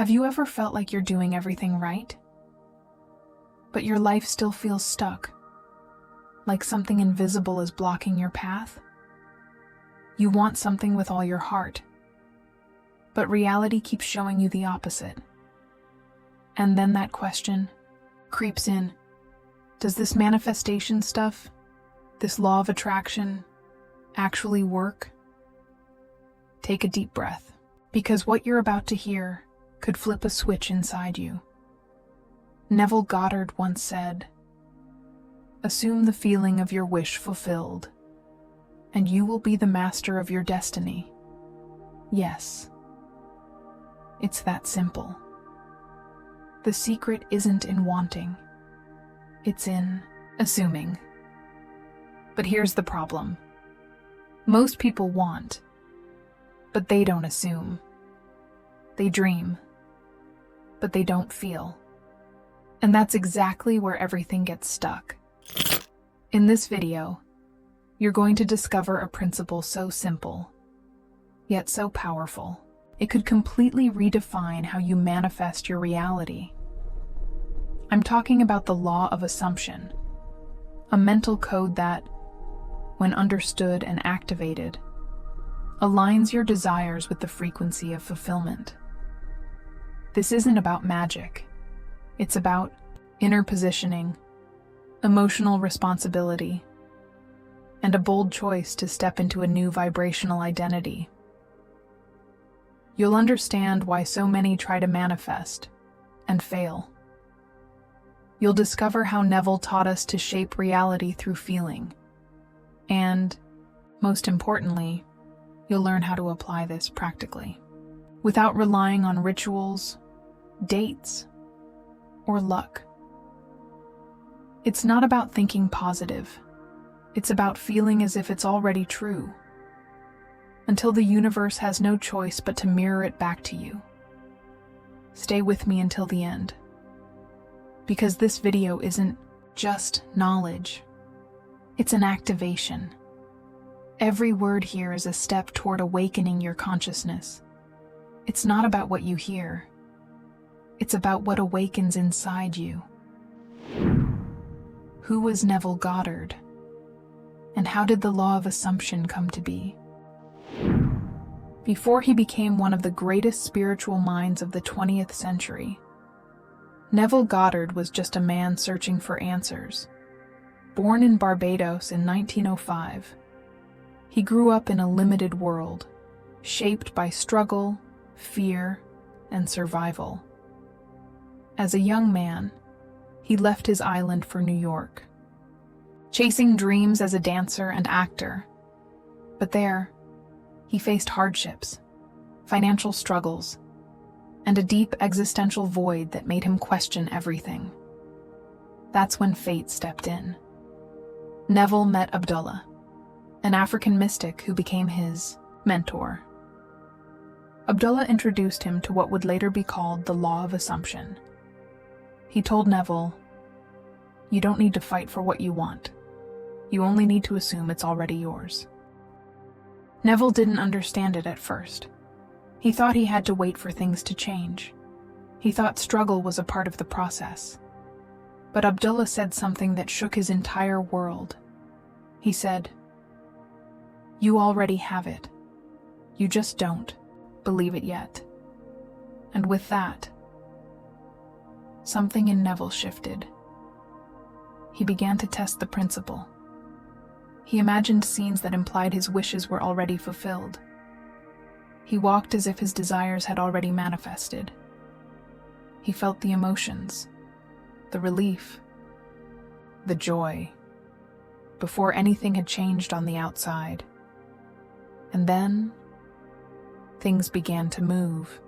Have you ever felt like you're doing everything right, but your life still feels stuck, like something invisible is blocking your path? You want something with all your heart, but reality keeps showing you the opposite. And then that question creeps in. Does this manifestation stuff, this law of attraction, actually work? Take a deep breath, because what you're about to hear could flip a switch inside you. Neville Goddard once said, "Assume the feeling of your wish fulfilled, and you will be the master of your destiny." Yes, it's that simple. The secret isn't in wanting, it's in assuming. But here's the problem. Most people want, but they don't assume. They dream, but they don't feel. And that's exactly where everything gets stuck. In this video, you're going to discover a principle so simple, yet so powerful. It could completely redefine how you manifest your reality. I'm talking about the law of assumption, a mental code that, when understood and activated, aligns your desires with the frequency of fulfillment. This isn't about magic. It's about inner positioning, emotional responsibility, and a bold choice to step into a new vibrational identity. You'll understand why so many try to manifest and fail. You'll discover how Neville taught us to shape reality through feeling. And, most importantly, you'll learn how to apply this practically, without relying on rituals, dates, or luck. It's not about thinking positive. It's about feeling as if it's already true, until the universe has no choice but to mirror it back to you. Stay with me until the end, because this video isn't just knowledge. It's an activation. Every word here is a step toward awakening your consciousness. It's not about what you hear. It's about what awakens inside you. Who was Neville Goddard? And how did the law of assumption come to be? Before he became one of the greatest spiritual minds of the 20th century, Neville Goddard was just a man searching for answers. Born in Barbados in 1905, he grew up in a limited world, shaped by struggle, fear, and survival. As a young man, he left his island for New York, chasing dreams as a dancer and actor. But there, he faced hardships, financial struggles, and a deep existential void that made him question everything. That's when fate stepped in. Neville met Abdullah, an African mystic who became his mentor. Abdullah introduced him to what would later be called the law of assumption. He told Neville, "You don't need to fight for what you want. You only need to assume it's already yours." Neville didn't understand it at first. He thought he had to wait for things to change. He thought struggle was a part of the process. But Abdullah said something that shook his entire world. He said, "You already have it. You just don't believe it yet." And with that, something in Neville shifted. He began to test the principle. He imagined scenes that implied his wishes were already fulfilled. He walked as if his desires had already manifested. He felt the emotions, the relief, the joy, before anything had changed on the outside. And then, things began to move.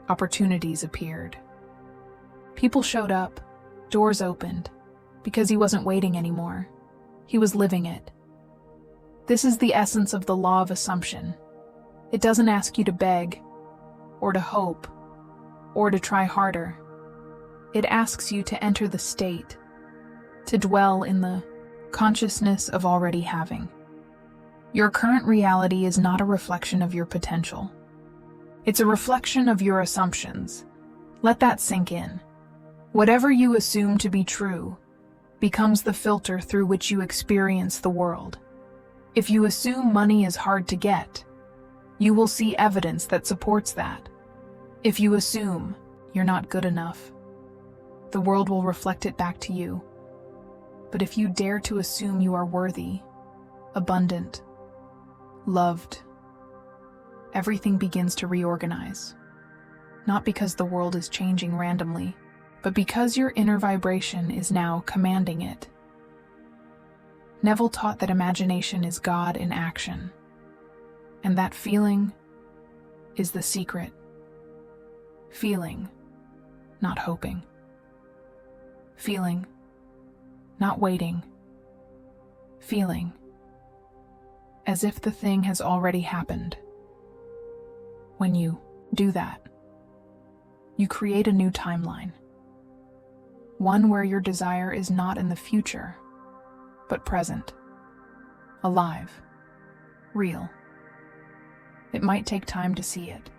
Opportunities appeared. People showed up, doors opened, because he wasn't waiting anymore. He was living it. This is the essence of the law of assumption. It doesn't ask you to beg, or to hope, or to try harder. It asks you to enter the state, to dwell in the consciousness of already having. Your current reality is not a reflection of your potential. It's a reflection of your assumptions, Let that sink in. Whatever you assume to be true becomes the filter through which you experience the world. If you assume money is hard to get, you will see evidence that supports that. If you assume you're not good enough, the world will reflect it back to you. But if you dare to assume you are worthy, abundant, loved, everything begins to reorganize. Not because the world is changing randomly, but because your inner vibration is now commanding it. Neville taught that imagination is God in action, and that feeling is the secret. Feeling, not hoping. Feeling, not waiting. Feeling, as if the thing has already happened. When you do that, you create a new timeline. One where your desire is not in the future, but present, alive, real. It might take time to see it,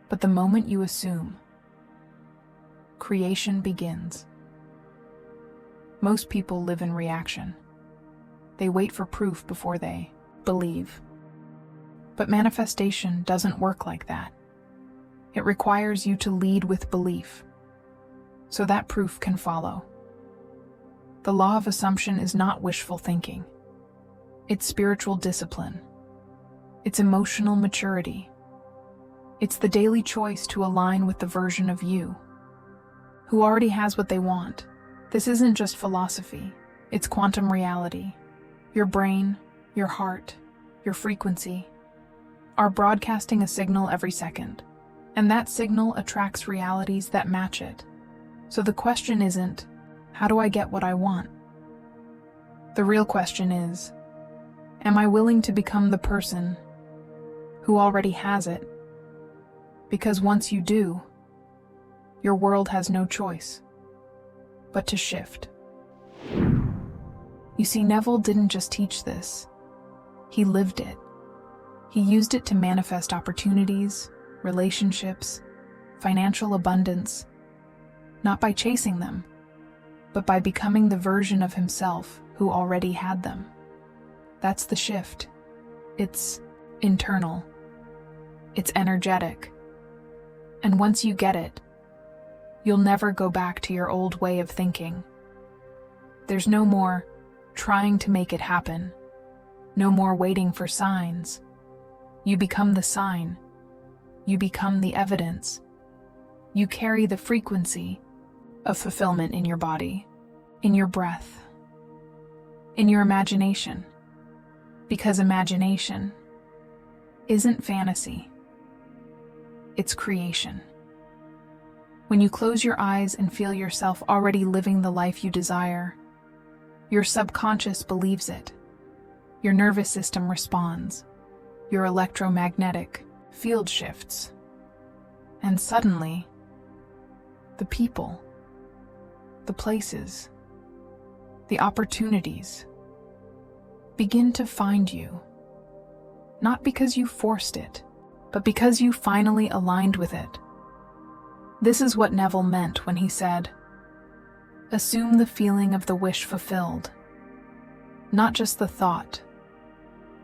but the moment you assume, creation begins. Most people live in reaction. They wait for proof before they believe. But manifestation doesn't work like that. It requires you to lead with belief, so that proof can follow. The law of assumption is not wishful thinking. It's spiritual discipline. It's emotional maturity. It's the daily choice to align with the version of you who already has what they want. This isn't just philosophy. It's quantum reality. Your brain, your heart, your frequency are broadcasting a signal every second, and that signal attracts realities that match it. So the question isn't, how do I get what I want? The real question is, am I willing to become the person who already has it? Because once you do, your world has no choice but to shift. You see, Neville didn't just teach this. He lived it. He used it to manifest opportunities, relationships, financial abundance, not by chasing them, but by becoming the version of himself who already had them. That's the shift. It's internal. It's energetic. And once you get it, you'll never go back to your old way of thinking. There's no more trying to make it happen. No more waiting for signs. You become the sign. You become the evidence. You carry the frequency of fulfillment in your body, in your breath, in your imagination. Because imagination isn't fantasy. It's creation. When you close your eyes and feel yourself already living the life you desire, your subconscious believes it. Your nervous system responds. Your electromagnetic field shifts. And suddenly, the people, the places, the opportunities begin to find you. Not because you forced it, but because you finally aligned with it. This is what Neville meant when he said, assume the feeling of the wish fulfilled. Not just the thought,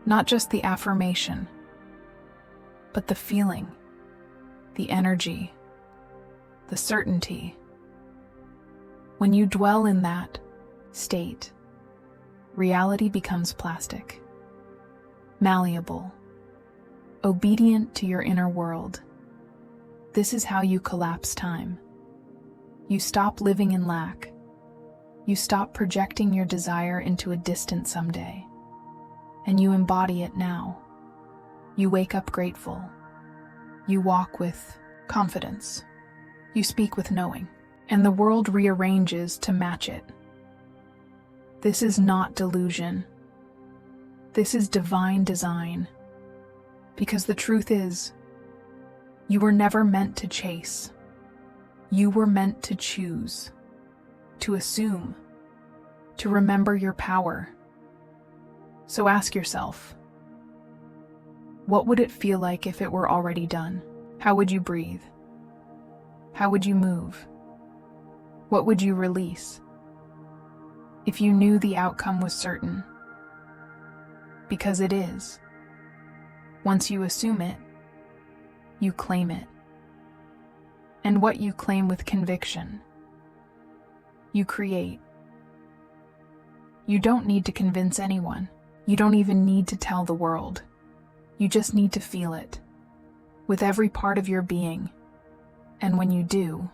not just the affirmation, but the feeling, the energy, the certainty. When you dwell in that state, reality becomes plastic, malleable, obedient to your inner world. This is how you collapse time. You stop living in lack. You stop projecting your desire into a distant someday. And you embody it now. You wake up grateful. You walk with confidence. You speak with knowing. And the world rearranges to match it. This is not delusion. This is divine design. Because the truth is, you were never meant to chase. You were meant to choose, to assume, to remember your power. So ask yourself, what would it feel like if it were already done? How would you breathe? How would you move? What would you release? If you knew the outcome was certain. Because it is. Once you assume it, you claim it. And what you claim with conviction, you create. You don't need to convince anyone. You don't even need to tell the world. You just need to feel it, with every part of your being. And when you do,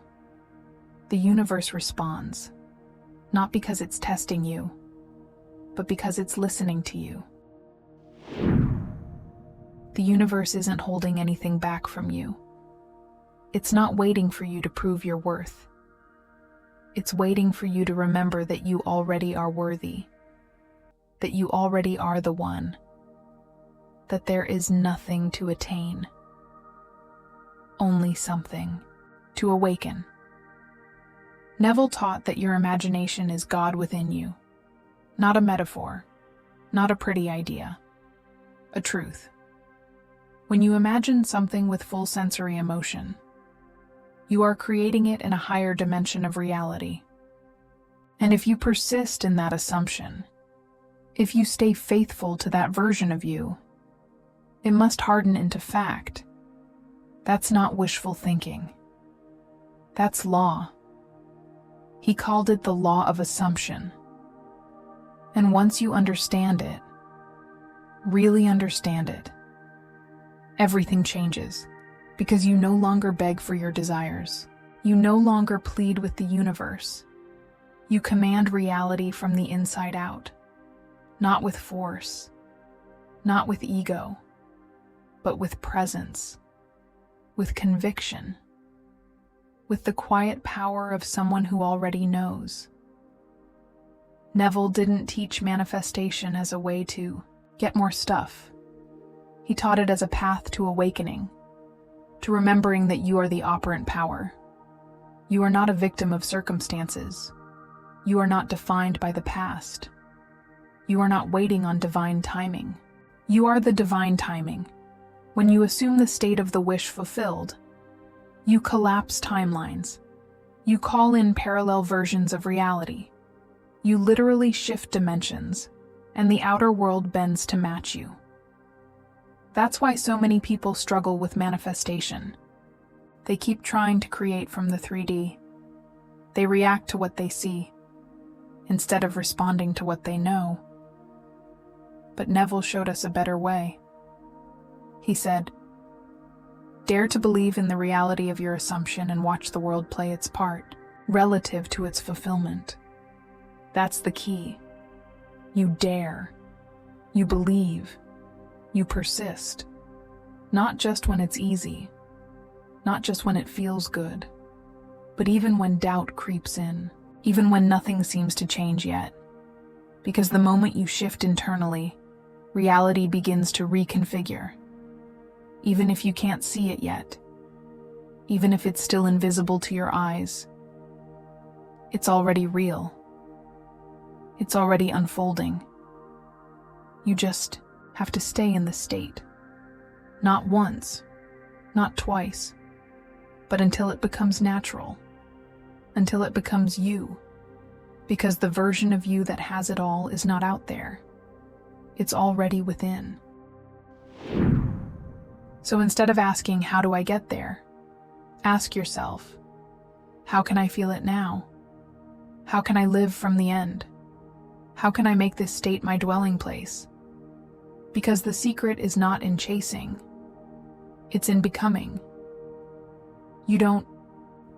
the universe responds, not because it's testing you, but because it's listening to you. The universe isn't holding anything back from you. It's not waiting for you to prove your worth. It's waiting for you to remember that you already are worthy, that you already are the one, that there is nothing to attain, only something to awaken. Neville taught that your imagination is God within you, not a metaphor, not a pretty idea, a truth. When you imagine something with full sensory emotion, you are creating it in a higher dimension of reality. And if you persist in that assumption, if you stay faithful to that version of you, it must harden into fact. That's not wishful thinking. That's law. He called it the law of assumption. And once you understand it, really understand it, everything changes, because you no longer beg for your desires. You no longer plead with the universe. You command reality from the inside out, not with force, not with ego, but with presence, with conviction, with the quiet power of someone who already knows. Neville didn't teach manifestation as a way to get more stuff. He taught it as a path to awakening, to remembering that you are the operant power. You are not a victim of circumstances. You are not defined by the past. You are not waiting on divine timing. You are the divine timing. When you assume the state of the wish fulfilled, you collapse timelines. You call in parallel versions of reality. You literally shift dimensions, and the outer world bends to match you. That's why so many people struggle with manifestation. They keep trying to create from the 3D. They react to what they see, instead of responding to what they know. But Neville showed us a better way. He said, "Dare to believe in the reality of your assumption and watch the world play its part, relative to its fulfillment." That's the key. You dare. You believe. You persist. Not just when it's easy. Not just when it feels good. But even when doubt creeps in. Even when nothing seems to change yet. Because the moment you shift internally, reality begins to reconfigure. Even if you can't see it yet. Even if it's still invisible to your eyes. It's already real. It's already unfolding. You just have to stay in the state. Not once, not twice, but until it becomes natural. Until it becomes you. Because the version of you that has it all is not out there. It's already within. So instead of asking, "How do I get there?" ask yourself, "How can I feel it now? How can I live from the end? How can I make this state my dwelling place?" Because the secret is not in chasing. It's in becoming. You don't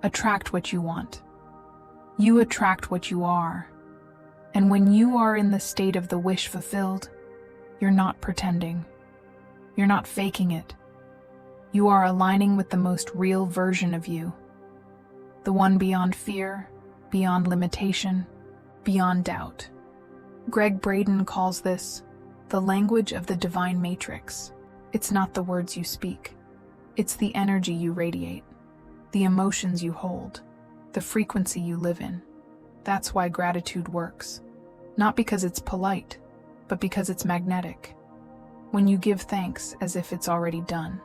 attract what you want. You attract what you are. And when you are in the state of the wish fulfilled, you're not pretending. You're not faking it. You are aligning with the most real version of you. The one beyond fear, beyond limitation, beyond doubt. Greg Braden calls this the language of the divine matrix. It's not the words you speak. It's the energy you radiate, the emotions you hold, the frequency you live in. That's why gratitude works. Not because it's polite, but because it's magnetic. When you give thanks as if it's already done.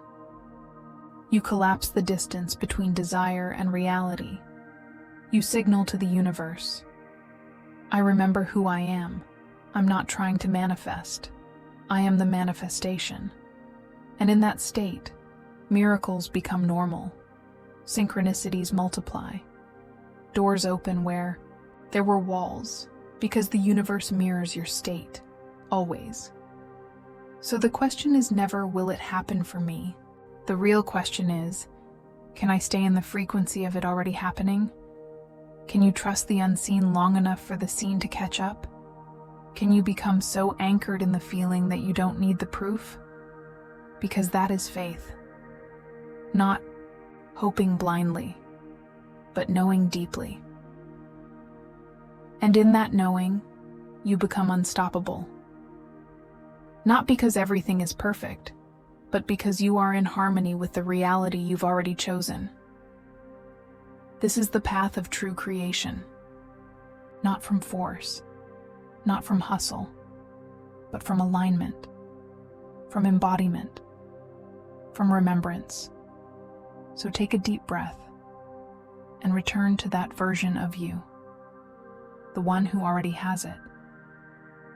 You collapse the distance between desire and reality. You signal to the universe, I remember who I am. I'm not trying to manifest. I am the manifestation. And in that state, miracles become normal. Synchronicities multiply. Doors open where there were walls, because the universe mirrors your state, always. So the question is never, will it happen for me? The real question is, can I stay in the frequency of it already happening? Can you trust the unseen long enough for the seen to catch up? Can you become so anchored in the feeling that you don't need the proof? Because that is faith. Not hoping blindly, but knowing deeply. And in that knowing, you become unstoppable. Not because everything is perfect, but because you are in harmony with the reality you've already chosen. This is the path of true creation. Not from force, not from hustle, but from alignment, from embodiment, from remembrance. So take a deep breath and return to that version of you, the one who already has it,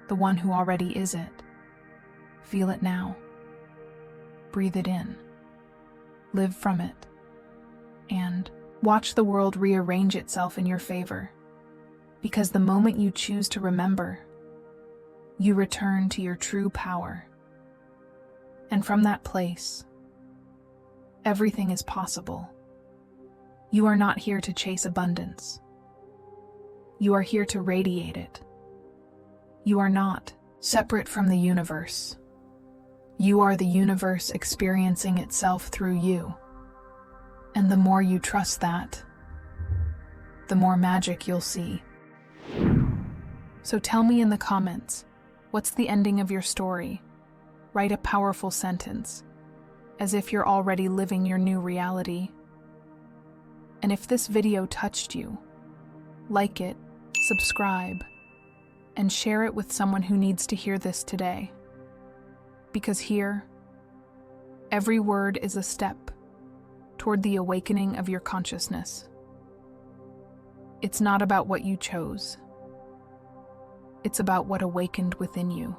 the one who already is it. Feel it now. Breathe it in. Live from it. And watch the world rearrange itself in your favor. Because the moment you choose to remember, you return to your true power. And from that place, everything is possible. You are not here to chase abundance. You are here to radiate it. You are not separate from the universe. You are the universe experiencing itself through you. And the more you trust that, the more magic you'll see. So tell me in the comments, what's the ending of your story? Write a powerful sentence, as if you're already living your new reality. And if this video touched you, like it, subscribe, and share it with someone who needs to hear this today. Because here, every word is a step toward the awakening of your consciousness. It's not about what you chose. It's about what awakened within you.